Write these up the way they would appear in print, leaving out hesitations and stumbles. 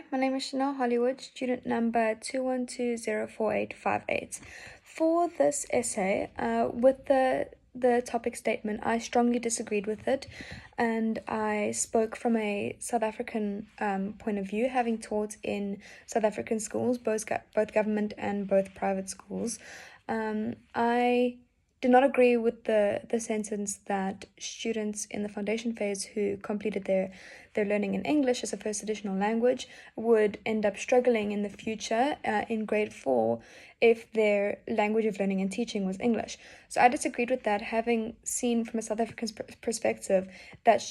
Hi, my name is Chanel Hollywood, student number 212048858. For this essay, with the topic statement, I strongly disagreed with it, and I spoke from a South African point of view, having taught in South African schools, both government and both private schools. I did not agree with the sentence that students in the foundation phase who completed their learning in English as a first additional language would end up struggling in the future in grade 4 if their language of learning and teaching was English. So I disagreed with that, having seen from a South African perspective that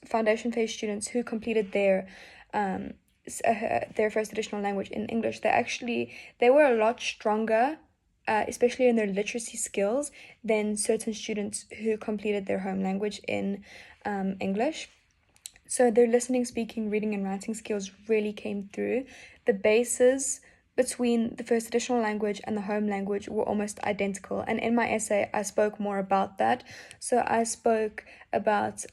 foundation phase students who completed their first additional language in English, they were a lot stronger, especially in their literacy skills, than certain students who completed their home language in English. So their listening, speaking, reading, and writing skills really came through. The bases between the first additional language and the home language were almost identical. And in my essay, I spoke more about that. So I spoke about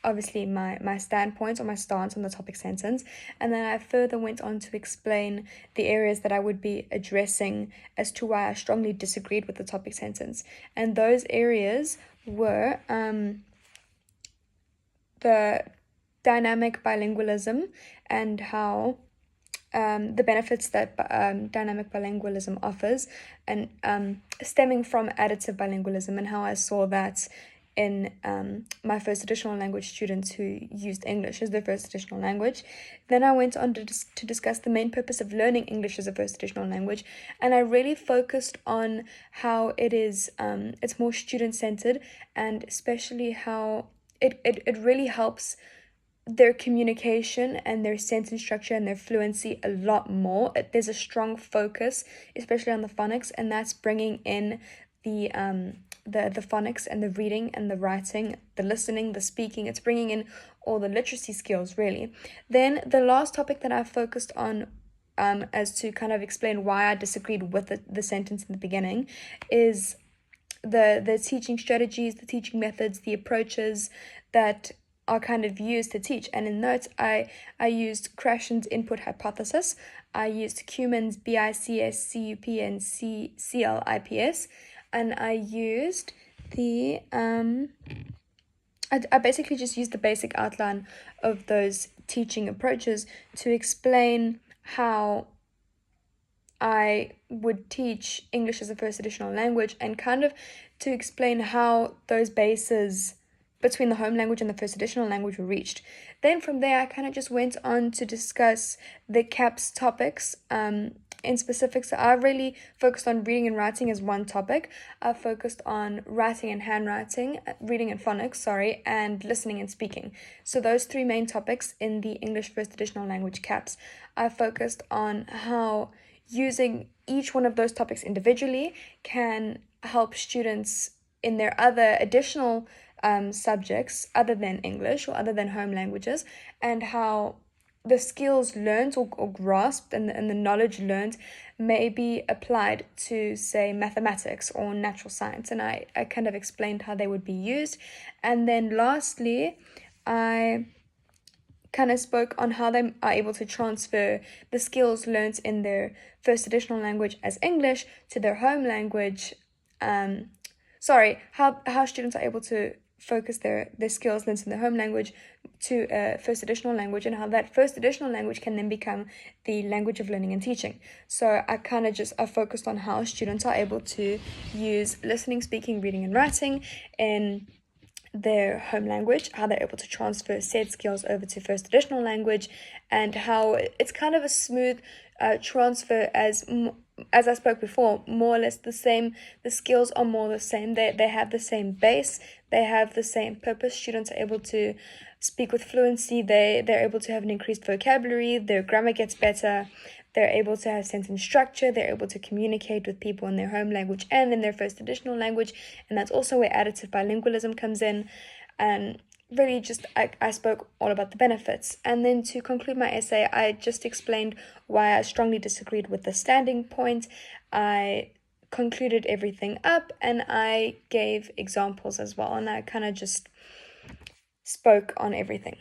obviously my standpoint or my stance on the topic sentence, and then I further went on to explain the areas that I would be addressing as to why I strongly disagreed with the topic sentence. And those areas were the dynamic bilingualism and how the benefits that dynamic bilingualism offers, and stemming from additive bilingualism, and how I saw that in my first additional language students who used English as their first additional language. Then I went on to discuss the main purpose of learning English as a first additional language, and I really focused on how it's more student-centered, and especially how it really helps their communication and their sentence structure and their fluency a lot more. There's a strong focus, especially on the phonics, and that's bringing in the phonics and the reading and the writing, the listening, the speaking. It's bringing in all the literacy skills, really. Then the last topic that I focused on, as to kind of explain why I disagreed with the sentence in the beginning, is the teaching strategies, the teaching methods, the approaches that are kind of used to teach. And in notes, I used Krashen's input hypothesis. I used Kuhlman's BICS, CUP, and CLIPS. And I used I basically just used the basic outline of those teaching approaches to explain how I would teach English as a first additional language, and kind of to explain how those bases between the home language and the first additional language were reached. Then from there, I kind of just went on to discuss the CAPS topics in specific. So I really focused on reading and writing as one topic. I focused on writing and handwriting, reading and phonics, and listening and speaking. So those three main topics in the English first additional language CAPS. I focused on how using each one of those topics individually can help students in their other additional subjects other than English or other than home languages, and how the skills learned or grasped and the knowledge learned may be applied to, say, mathematics or natural science. And I kind of explained how they would be used. And then lastly, I kind of spoke on how they are able to transfer the skills learned in their first additional language as English to their home language. How students are able to focus their skills learned in their home language to a first additional language, and how that first additional language can then become the language of learning and teaching. So I focused on how students are able to use listening, speaking, reading, and writing in their home language, how they're able to transfer said skills over to first additional language, and how it's kind of a smooth transfer, as I spoke before, more or less the same. The skills are more the same. They have the same base. They have the same purpose. Students are able to speak with fluency. They're able to have an increased vocabulary. Their grammar gets better. They're able to have sentence structure. They're able to communicate with people in their home language and in their first additional language. And that's also where additive bilingualism comes in. And really I spoke all about the benefits. And then to conclude my essay, I just explained why I strongly disagreed with the standing point. I concluded everything up, and I gave examples as well. And I kind of just spoke on everything.